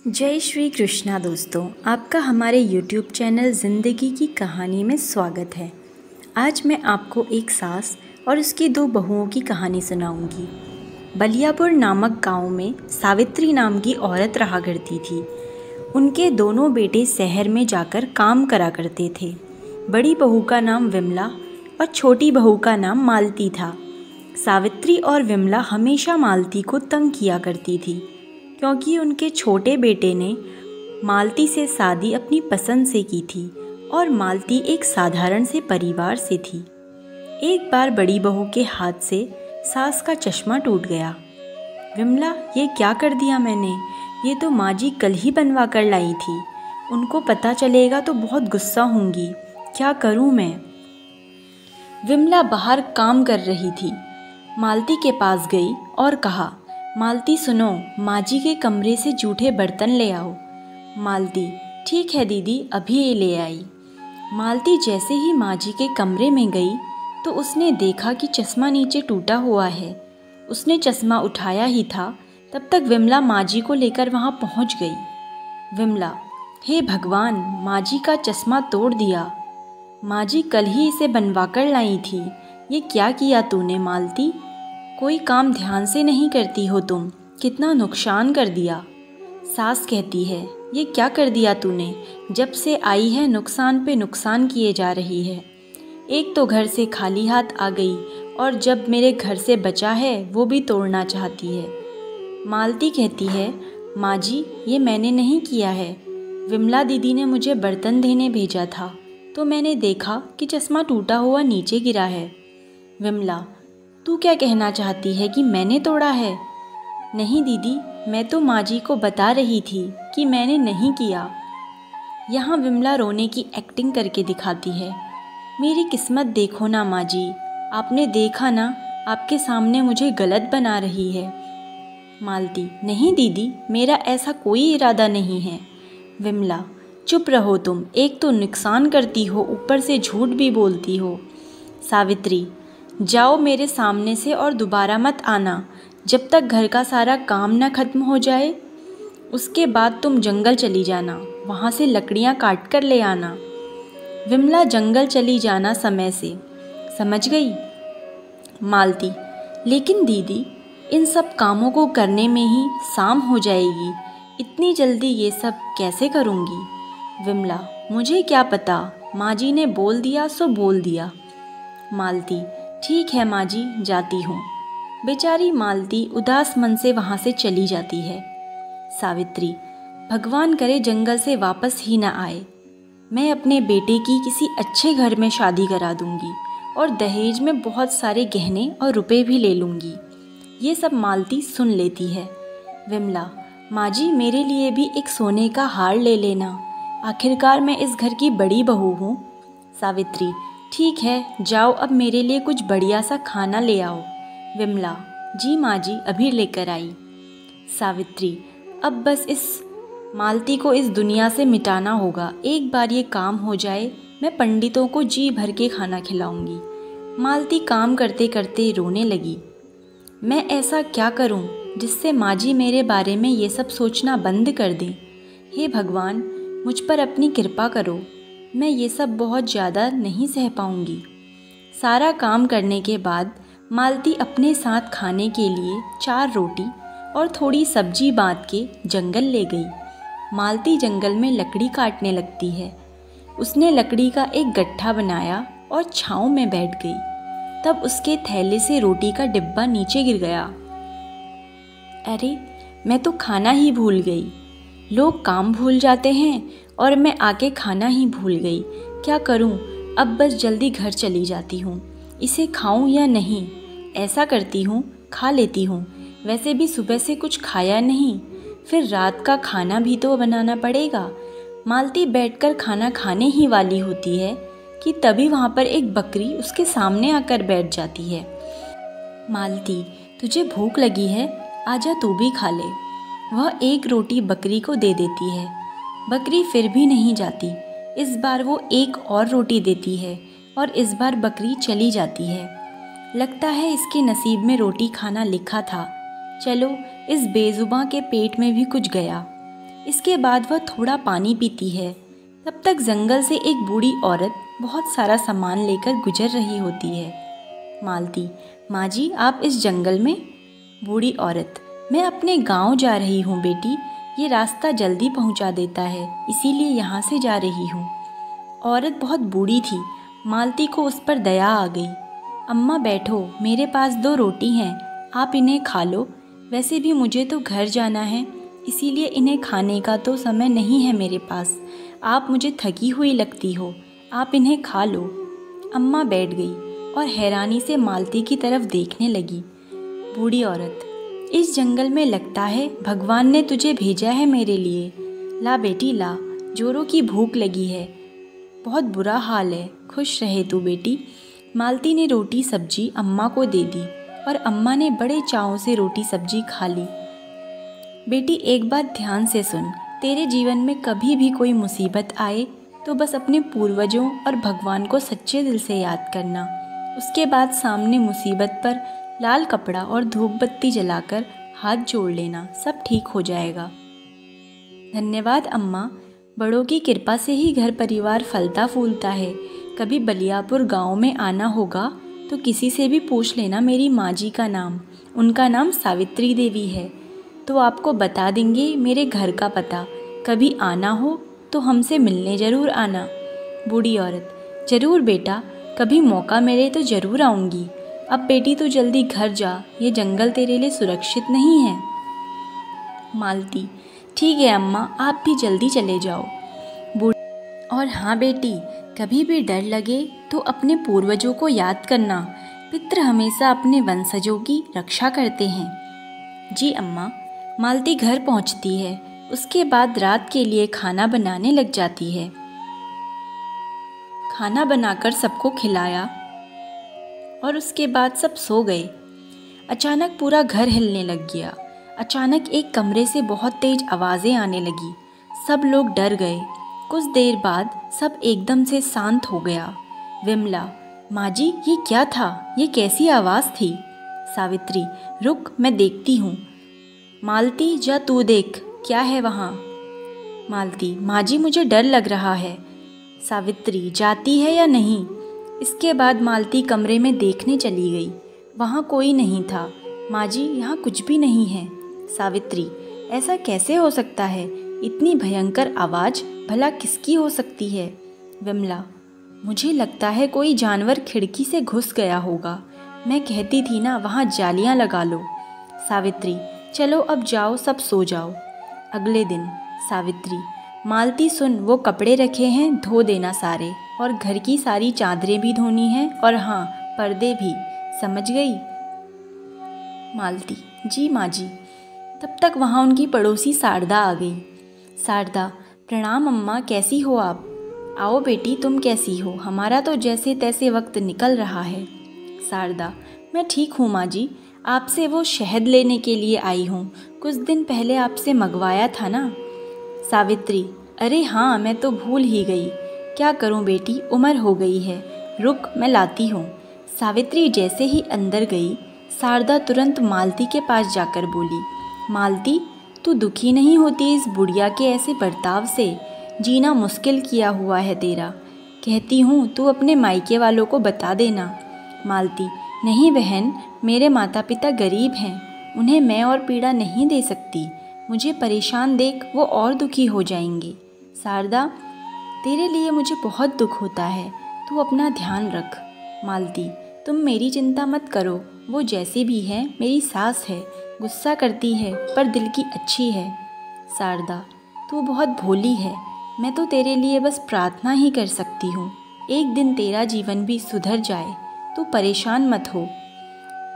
जय श्री कृष्णा दोस्तों, आपका हमारे YouTube चैनल ज़िंदगी की कहानी में स्वागत है। आज मैं आपको एक सास और उसकी दो बहुओं की कहानी सुनाऊंगी। बलियापुर नामक गांव में सावित्री नाम की औरत रहा करती थी। उनके दोनों बेटे शहर में जाकर काम करा करते थे। बड़ी बहू का नाम विमला और छोटी बहू का नाम मालती था। सावित्री और विमला हमेशा मालती को तंग किया करती थी, क्योंकि उनके छोटे बेटे ने मालती से शादी अपनी पसंद से की थी और मालती एक साधारण से परिवार से थी। एक बार बड़ी बहू के हाथ से सास का चश्मा टूट गया। विमला, ये क्या कर दिया मैंने? ये तो माँ जी कल ही बनवा कर लाई थी। उनको पता चलेगा तो बहुत गुस्सा होंगी। क्या करूँ मैं? विमला बाहर काम कर रही थी। मालती के पास गई और कहा, मालती सुनो, माँ जी के कमरे से जूठे बर्तन ले आओ। मालती, ठीक है दीदी, अभी ये ले आई। मालती जैसे ही माँ जी के कमरे में गई तो उसने देखा कि चश्मा नीचे टूटा हुआ है। उसने चश्मा उठाया ही था, तब तक विमला माँ जी को लेकर वहाँ पहुँच गई। विमला, हे भगवान, माँ जी का चश्मा तोड़ दिया। माँ जी कल ही इसे बनवा कर लाई थी। ये क्या किया तूने मालती? कोई काम ध्यान से नहीं करती हो तुम, कितना नुकसान कर दिया। सास कहती है, ये क्या कर दिया तूने? जब से आई है नुकसान पे नुकसान किए जा रही है। एक तो घर से खाली हाथ आ गई और जब मेरे घर से बचा है वो भी तोड़ना चाहती है। मालती कहती है, माँ जी ये मैंने नहीं किया है। विमला दीदी ने मुझे बर्तन देने भेजा था तो मैंने देखा कि चश्मा टूटा हुआ नीचे गिरा है। विमला, तू क्या कहना चाहती है कि मैंने तोड़ा है? नहीं दीदी, मैं तो माँ जी को बता रही थी कि मैंने नहीं किया। यहाँ विमला रोने की एक्टिंग करके दिखाती है। मेरी किस्मत देखो ना माँ जी, आपने देखा ना, आपके सामने मुझे गलत बना रही है। मालती, नहीं दीदी, मेरा ऐसा कोई इरादा नहीं है। विमला, चुप रहो तुम, एक तो नुकसान करती हो, ऊपर से झूठ भी बोलती हो। सावित्री, जाओ मेरे सामने से और दोबारा मत आना जब तक घर का सारा काम न खत्म हो जाए। उसके बाद तुम जंगल चली जाना, वहाँ से लकड़ियाँ काट कर ले आना। विमला जंगल चली जाना समय से, समझ गई? मालती, लेकिन दीदी इन सब कामों को करने में ही शाम हो जाएगी, इतनी जल्दी ये सब कैसे करूँगी? विमला, मुझे क्या पता, माँ जी ने बोल दिया सो बोल दिया। मालती, ठीक है माँ जी, जाती हूँ। बेचारी मालती उदास मन से वहाँ से चली जाती है। सावित्री, भगवान करे जंगल से वापस ही न आए। मैं अपने बेटे की किसी अच्छे घर में शादी करा दूंगी और दहेज में बहुत सारे गहने और रुपए भी ले लूंगी। ये सब मालती सुन लेती है। विमला, माँ जी मेरे लिए भी एक सोने का हार ले लेना, आखिरकार मैं इस घर की बड़ी बहू हूँ। सावित्री, ठीक है, जाओ अब मेरे लिए कुछ बढ़िया सा खाना ले आओ। विमला, जी माँ जी, अभी लेकर आई। सावित्री, अब बस इस मालती को इस दुनिया से मिटाना होगा। एक बार ये काम हो जाए, मैं पंडितों को जी भर के खाना खिलाऊंगी। मालती काम करते करते रोने लगी। मैं ऐसा क्या करूं जिससे माँ जी मेरे बारे में ये सब सोचना बंद कर दें? हे भगवान, मुझ पर अपनी कृपा करो, मैं ये सब बहुत ज़्यादा नहीं सह पाऊंगी। सारा काम करने के बाद मालती अपने साथ खाने के लिए 4 रोटी और थोड़ी सब्जी बांध के जंगल ले गई। मालती जंगल में लकड़ी काटने लगती है। उसने लकड़ी का एक गट्ठा बनाया और छाँव में बैठ गई। तब उसके थैले से रोटी का डिब्बा नीचे गिर गया। अरे, मैं तो खाना ही भूल गई। लोग काम भूल जाते हैं और मैं आके खाना ही भूल गई। क्या करूं? अब बस जल्दी घर चली जाती हूँ। इसे खाऊं या नहीं? ऐसा करती हूँ, खा लेती हूँ। वैसे भी सुबह से कुछ खाया नहीं, फिर रात का खाना भी तो बनाना पड़ेगा। मालती बैठकर खाना खाने ही वाली होती है कि तभी वहाँ पर एक बकरी उसके सामने आकर बैठ जाती है। मालती, तुझे भूख लगी है? आजा तू भी खा ले। वह एक रोटी बकरी को दे देती है। बकरी फिर भी नहीं जाती। इस बार वो एक और रोटी देती है और इस बार बकरी चली जाती है। लगता है इसके नसीब में रोटी खाना लिखा था। चलो, इस बेजुबां के पेट में भी कुछ गया। इसके बाद वह थोड़ा पानी पीती है। तब तक जंगल से एक बूढ़ी औरत बहुत सारा सामान लेकर गुजर रही होती है। मालती, माँ जी आप इस जंगल में? बूढ़ी औरत, मैं अपने गांव जा रही हूँ बेटी, ये रास्ता जल्दी पहुँचा देता है, इसीलिए यहाँ से जा रही हूँ। औरत बहुत बूढ़ी थी, मालती को उस पर दया आ गई। अम्मा बैठो, मेरे पास 2 रोटी हैं, आप इन्हें खा लो। वैसे भी मुझे तो घर जाना है, इसीलिए इन्हें खाने का तो समय नहीं है मेरे पास। आप मुझे थकी हुई लगती हो, आप इन्हें खा लो। अम्मा बैठ गई और हैरानी से मालती की तरफ देखने लगी। बूढ़ी औरत, इस जंगल में लगता है भगवान ने तुझे भेजा है मेरे लिए। ला बेटी ला, जोरों की भूख लगी है, बहुत बुरा हाल है, खुश रहे तू बेटी। मालती ने रोटी सब्जी अम्मा को दे दी और अम्मा ने बड़े चाव से रोटी सब्जी खा ली। बेटी एक बात ध्यान से सुन, तेरे जीवन में कभी भी कोई मुसीबत आए तो बस अपने पूर्वजों और भगवान को सच्चे दिल से याद करना। उसके बाद सामने मुसीबत पर लाल कपड़ा और धूप बत्ती जलाकर हाथ जोड़ लेना, सब ठीक हो जाएगा। धन्यवाद अम्मा, बड़ों की कृपा से ही घर परिवार फलता फूलता है। कभी बलियापुर गांव में आना होगा तो किसी से भी पूछ लेना मेरी माँ जी का नाम, उनका नाम सावित्री देवी है, तो आपको बता देंगे मेरे घर का पता। कभी आना हो तो हमसे मिलने ज़रूर आना। बूढ़ी औरत, ज़रूर बेटा, कभी मौका मिले तो ज़रूर आऊँगी। अब बेटी तू जल्दी घर जा, ये जंगल तेरे लिए सुरक्षित नहीं है। मालती, ठीक है अम्मा, आप भी जल्दी चले जाओ। बूढ़ी, और हाँ बेटी, कभी भी डर लगे तो अपने पूर्वजों को याद करना, पितृ हमेशा अपने वंशजों की रक्षा करते हैं। जी अम्मा। मालती घर पहुंचती है, उसके बाद रात के लिए खाना बनाने लग जाती है। खाना बनाकर सबको खिलाया और उसके बाद सब सो गए। अचानक पूरा घर हिलने लग गया। अचानक एक कमरे से बहुत तेज आवाज़ें आने लगी। सब लोग डर गए। कुछ देर बाद सब एकदम से शांत हो गया। विमला, माँ जी ये क्या था, ये कैसी आवाज़ थी? सावित्री, रुक मैं देखती हूँ। मालती, जा तू देख, क्या है वहाँ? मालती, माँ जी मुझे डर लग रहा है। सावित्री, जाती है या नहीं? इसके बाद मालती कमरे में देखने चली गई। वहाँ कोई नहीं था। माँ जी यहाँ कुछ भी नहीं है। सावित्री, ऐसा कैसे हो सकता है? इतनी भयंकर आवाज़ भला किसकी हो सकती है? विमला, मुझे लगता है कोई जानवर खिड़की से घुस गया होगा। मैं कहती थी ना वहाँ जालियाँ लगा लो। सावित्री, चलो अब जाओ, सब सो जाओ। अगले दिन। सावित्री, मालती सुन, वो कपड़े रखे हैं धो देना सारे, और घर की सारी चादरें भी धोनी हैं, और हाँ पर्दे भी, समझ गई? मालती, जी माँ जी। तब तक वहाँ उनकी पड़ोसी शारदा आ गई। शारदा, प्रणाम अम्मा, कैसी हो आप? आओ बेटी, तुम कैसी हो? हमारा तो जैसे तैसे वक्त निकल रहा है। शारदा, मैं ठीक हूँ माँ जी, आपसे वो शहद लेने के लिए आई हूँ, कुछ दिन पहले आपसे मंगवाया था ना। सावित्री, अरे हाँ, मैं तो भूल ही गई। क्या करूँ बेटी, उम्र हो गई है, रुक मैं लाती हूँ। सावित्री जैसे ही अंदर गई, शारदा तुरंत मालती के पास जाकर बोली, मालती, तू दुखी नहीं होती इस बुढ़िया के ऐसे बर्ताव से? जीना मुश्किल किया हुआ है तेरा। कहती हूँ तू अपने मायके वालों को बता देना। मालती, नहीं बहन, मेरे माता पिता गरीब हैं, उन्हें मैं और पीड़ा नहीं दे सकती। मुझे परेशान देख वो और दुखी हो जाएंगे। शारदा, तेरे लिए मुझे बहुत दुख होता है, तू अपना ध्यान रख। मालती, तुम मेरी चिंता मत करो, वो जैसी भी है मेरी सास है, गुस्सा करती है पर दिल की अच्छी है। शारदा, तू बहुत भोली है, मैं तो तेरे लिए बस प्रार्थना ही कर सकती हूँ, एक दिन तेरा जीवन भी सुधर जाए, तू परेशान मत हो।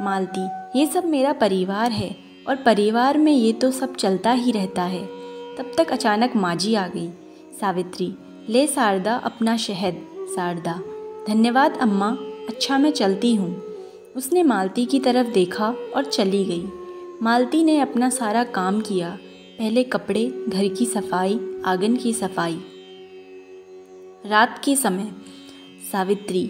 मालती, ये सब मेरा परिवार है और परिवार में ये तो सब चलता ही रहता है। तब तक अचानक माजी आ गई। सावित्री, ले शारदा अपना शहद। शारदा, धन्यवाद अम्मा, अच्छा मैं चलती हूँ। उसने मालती की तरफ देखा और चली गई। मालती ने अपना सारा काम किया, पहले कपड़े, घर की सफाई, आंगन की सफाई। रात के समय। सावित्री,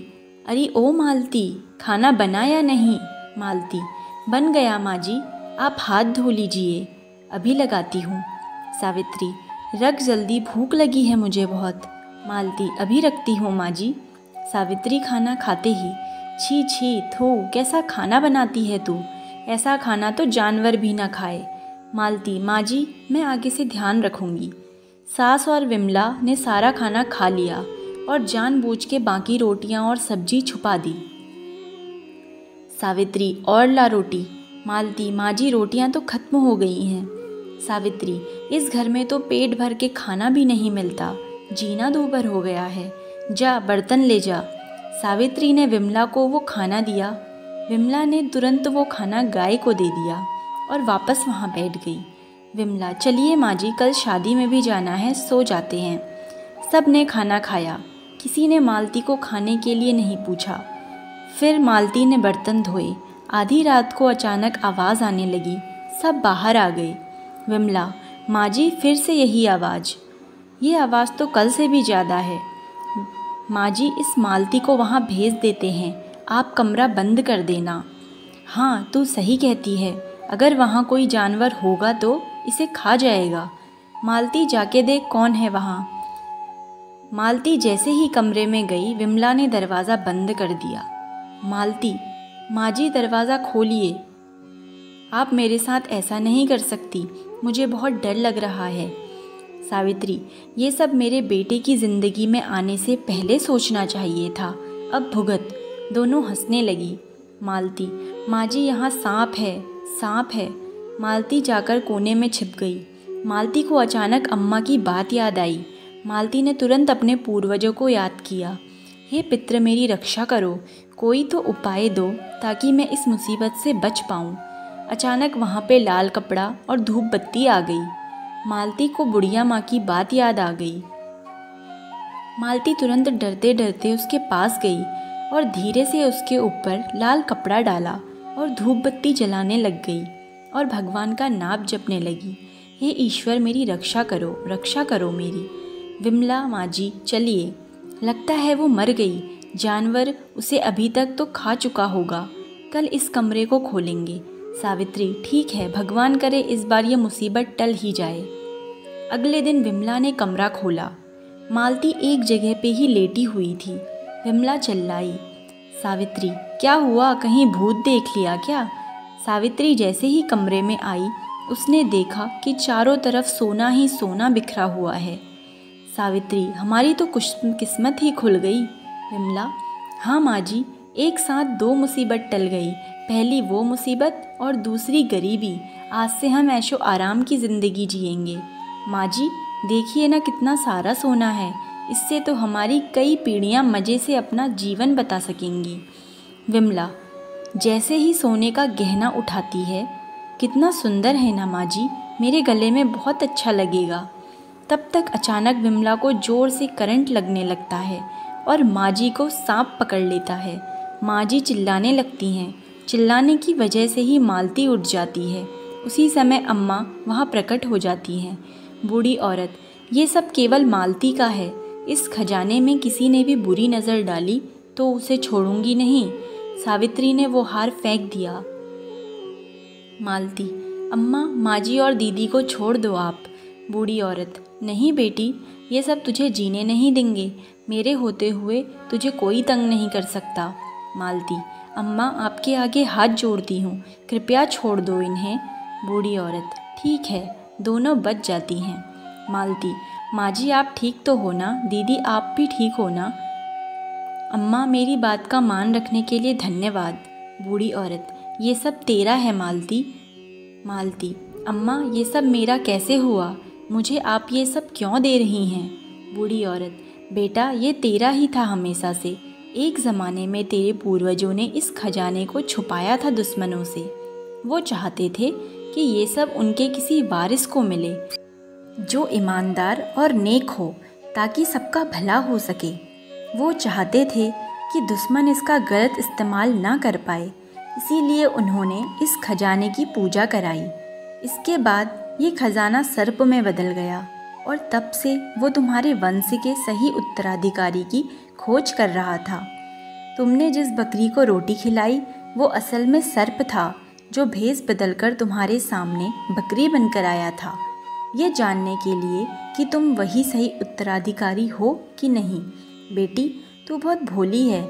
अरे ओ मालती, खाना बना या नहीं? मालती, बन गया माँ जी, आप हाथ धो लीजिए, अभी लगाती हूँ। सावित्री, रख जल्दी, भूख लगी है मुझे बहुत। मालती, अभी रखती हूँ माँ जी। सावित्री खाना खाते ही, छी छी थू, कैसा खाना बनाती है तू, ऐसा खाना तो जानवर भी ना खाए। मालती, माँ जी मैं आगे से ध्यान रखूँगी। सास और विमला ने सारा खाना खा लिया और जानबूझ के बाकी रोटियां और सब्जी छुपा दी। सावित्री, और ला रोटी। मालती, माँ जी रोटियां तो खत्म हो गई हैं। सावित्री, इस घर में तो पेट भर के खाना भी नहीं मिलता, जीना दूभर हो गया है, जा बर्तन ले जा। सावित्री ने विमला को वो खाना दिया। विमला ने तुरंत वो खाना गाय को दे दिया और वापस वहाँ बैठ गई। विमला, चलिए माँ जी, कल शादी में भी जाना है, सो जाते हैं। सब ने खाना खाया, किसी ने मालती को खाने के लिए नहीं पूछा। फिर मालती ने बर्तन धोए। आधी रात को अचानक आवाज़ आने लगी, सब बाहर आ गए। विमला, माँ जी फिर से यही आवाज़, ये आवाज़ तो कल से भी ज़्यादा है। माँ जी, इस मालती को वहाँ भेज देते हैं, आप कमरा बंद कर देना। हाँ तू सही कहती है, अगर वहाँ कोई जानवर होगा तो इसे खा जाएगा। मालती, जाके देख कौन है वहाँ। मालती जैसे ही कमरे में गई, विमला ने दरवाज़ा बंद कर दिया। मालती, माँ जी दरवाज़ा खोलिए, आप मेरे साथ ऐसा नहीं कर सकती, मुझे बहुत डर लग रहा है। सावित्री, ये सब मेरे बेटे की ज़िंदगी में आने से पहले सोचना चाहिए था, अब भुगत। दोनों हंसने लगी। मालती, माँ जी यहाँ सांप है, सांप है। मालती जाकर कोने में छिप गई। मालती को अचानक अम्मा की बात याद आई। मालती ने तुरंत अपने पूर्वजों को याद किया। हे पितृ, मेरी रक्षा करो, कोई तो उपाय दो ताकि मैं इस मुसीबत से बच पाऊँ। अचानक वहाँ पे लाल कपड़ा और धूप बत्ती आ गई। मालती को बुढ़िया माँ की बात याद आ गई। मालती तुरंत डरते डरते उसके पास गई और धीरे से उसके ऊपर लाल कपड़ा डाला और धूप बत्ती जलाने लग गई और भगवान का नाम जपने लगी। हे ईश्वर, मेरी रक्षा करो मेरी। विमला, माँ जी चलिए, लगता है वो मर गई, जानवर उसे अभी तक तो खा चुका होगा, कल इस कमरे को खोलेंगे। सावित्री, ठीक है, भगवान करे इस बार ये मुसीबत टल ही जाए। अगले दिन विमला ने कमरा खोला। मालती एक जगह पे ही लेटी हुई थी। विमला चिल्लाई, सावित्री क्या हुआ, कहीं भूत देख लिया क्या? सावित्री जैसे ही कमरे में आई, उसने देखा कि चारों तरफ सोना ही सोना बिखरा हुआ है। सावित्री, हमारी तो किस्मत ही खुल गई। विमला, हाँ माँ जी, एक साथ दो मुसीबत टल गई, पहली वो मुसीबत और दूसरी गरीबी। आज से हम ऐशो आराम की ज़िंदगी जिएंगे। माँ जी देखिए ना, कितना सारा सोना है, इससे तो हमारी कई पीढ़ियाँ मज़े से अपना जीवन बता सकेंगी। विमला, जैसे ही सोने का गहना उठाती है, कितना सुंदर है ना माँ जी, मेरे गले में बहुत अच्छा लगेगा। तब तक अचानक विमला को ज़ोर से करंट लगने लगता है और माँ जी को सांप पकड़ लेता है। माँ जी चिल्लाने लगती हैं। चिल्लाने की वजह से ही मालती उठ जाती है। उसी समय अम्मा वहाँ प्रकट हो जाती हैं। बूढ़ी औरत, ये सब केवल मालती का है, इस खजाने में किसी ने भी बुरी नज़र डाली तो उसे छोड़ूंगी नहीं। सावित्री ने वो हार फेंक दिया। मालती, अम्मा, माँ जी और दीदी को छोड़ दो आप। बूढ़ी औरत, नहीं बेटी, ये सब तुझे जीने नहीं देंगे, मेरे होते हुए तुझे कोई तंग नहीं कर सकता। मालती, अम्मा आपके आगे हाथ जोड़ती हूँ, कृपया छोड़ दो इन्हें। बूढ़ी औरत, ठीक है, दोनों बच जाती हैं। मालती, माँ जी आप ठीक तो हो ना? दीदी आप भी ठीक हो ना? अम्मा, मेरी बात का मान रखने के लिए धन्यवाद। बूढ़ी औरत, ये सब तेरा है मालती। मालती, अम्मा ये सब मेरा कैसे हुआ, मुझे आप ये सब क्यों दे रही हैं? बूढ़ी औरत, बेटा ये तेरा ही था हमेशा से, एक ज़माने में तेरे पूर्वजों ने इस खजाने को छुपाया था दुश्मनों से। वो चाहते थे कि ये सब उनके किसी वारिस को मिले जो ईमानदार और नेक हो, ताकि सबका भला हो सके। वो चाहते थे कि दुश्मन इसका गलत इस्तेमाल ना कर पाए, इसीलिए उन्होंने इस खजाने की पूजा कराई। इसके बाद ये खजाना सर्प में बदल गया और तब से वो तुम्हारे वंश के सही उत्तराधिकारी की खोज कर रहा था। तुमने जिस बकरी को रोटी खिलाई वो असल में सर्प था, जो भेष बदलकर तुम्हारे सामने बकरी बनकर आया था। ये जानने के लिए कि तुम वही सही उत्तराधिकारी हो कि नहीं। बेटी, तू बहुत भोली है।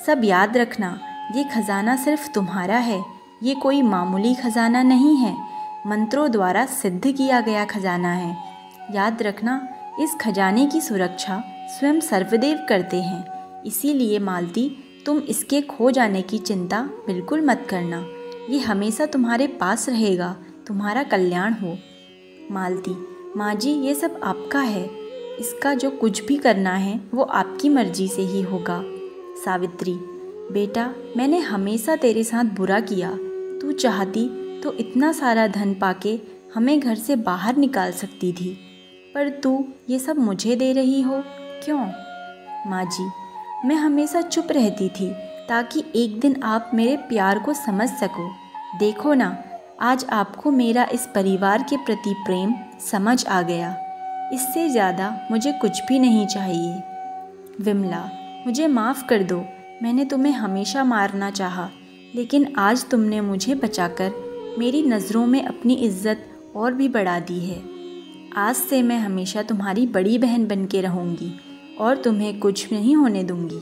सब याद रखना, ये खजाना सिर्फ तुम्हारा है। ये कोई मामूली खजाना नहीं है, मंत्रों द्वारा सिद्ध किया गया खजाना है। याद रखना, इस खजाने की सुरक्षा स्वयं सर्वदेव करते हैं। इसीलिए मालती, तुम इसके खो जाने की चिंता बिल्कुल मत करना। ये हमेशा तुम्हारे पास रहेगा। तुम्हारा कल्याण हो। मालती, माँ जी, ये सब आपका है। इसका जो कुछ भी करना है वो आपकी मर्जी से ही होगा। सावित्री, बेटा, मैंने हमेशा तेरे साथ बुरा किया। तू चाहती तो इतना सारा धन पाके हमें घर से बाहर निकाल सकती थी, पर तू ये सब मुझे दे रही हो, क्यों? माँ जी, मैं हमेशा चुप रहती थी ताकि एक दिन आप मेरे प्यार को समझ सको। देखो ना, आज आपको मेरा इस परिवार के प्रति प्रेम समझ आ गया। इससे ज़्यादा मुझे कुछ भी नहीं चाहिए। विमला, मुझे माफ़ कर दो। मैंने तुम्हें हमेशा मारना चाहा, लेकिन आज तुमने मुझे बचाकर मेरी नज़रों में अपनी इज्जत और भी बढ़ा दी है। आज से मैं हमेशा तुम्हारी बड़ी बहन बन के रहूँगी और तुम्हें कुछ नहीं होने दूँगी।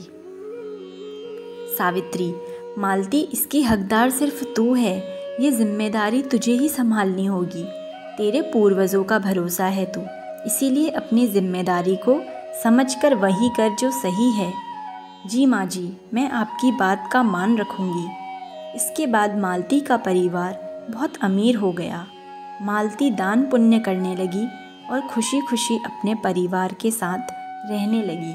सावित्री, मालती, इसकी हकदार सिर्फ तू है। ये जिम्मेदारी तुझे ही संभालनी होगी। तेरे पूर्वजों का भरोसा है तू, इसीलिए अपनी जिम्मेदारी को समझकर वही कर जो सही है। जी माँ जी, मैं आपकी बात का मान रखूँगी। इसके बाद मालती का परिवार बहुत अमीर हो गया। मालती दान पुण्य करने लगी और खुशी खुशी अपने परिवार के साथ रहने लगी।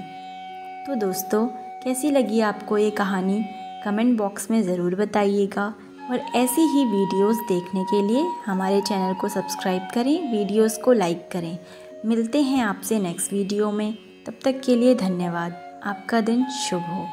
तो दोस्तों, कैसी लगी आपको ये कहानी? कमेंट बॉक्स में ज़रूर बताइएगा और ऐसी ही वीडियोस देखने के लिए हमारे चैनल को सब्सक्राइब करें, वीडियोस को लाइक करें। मिलते हैं आपसे नेक्स्ट वीडियो में। तब तक के लिए धन्यवाद। आपका दिन शुभ हो।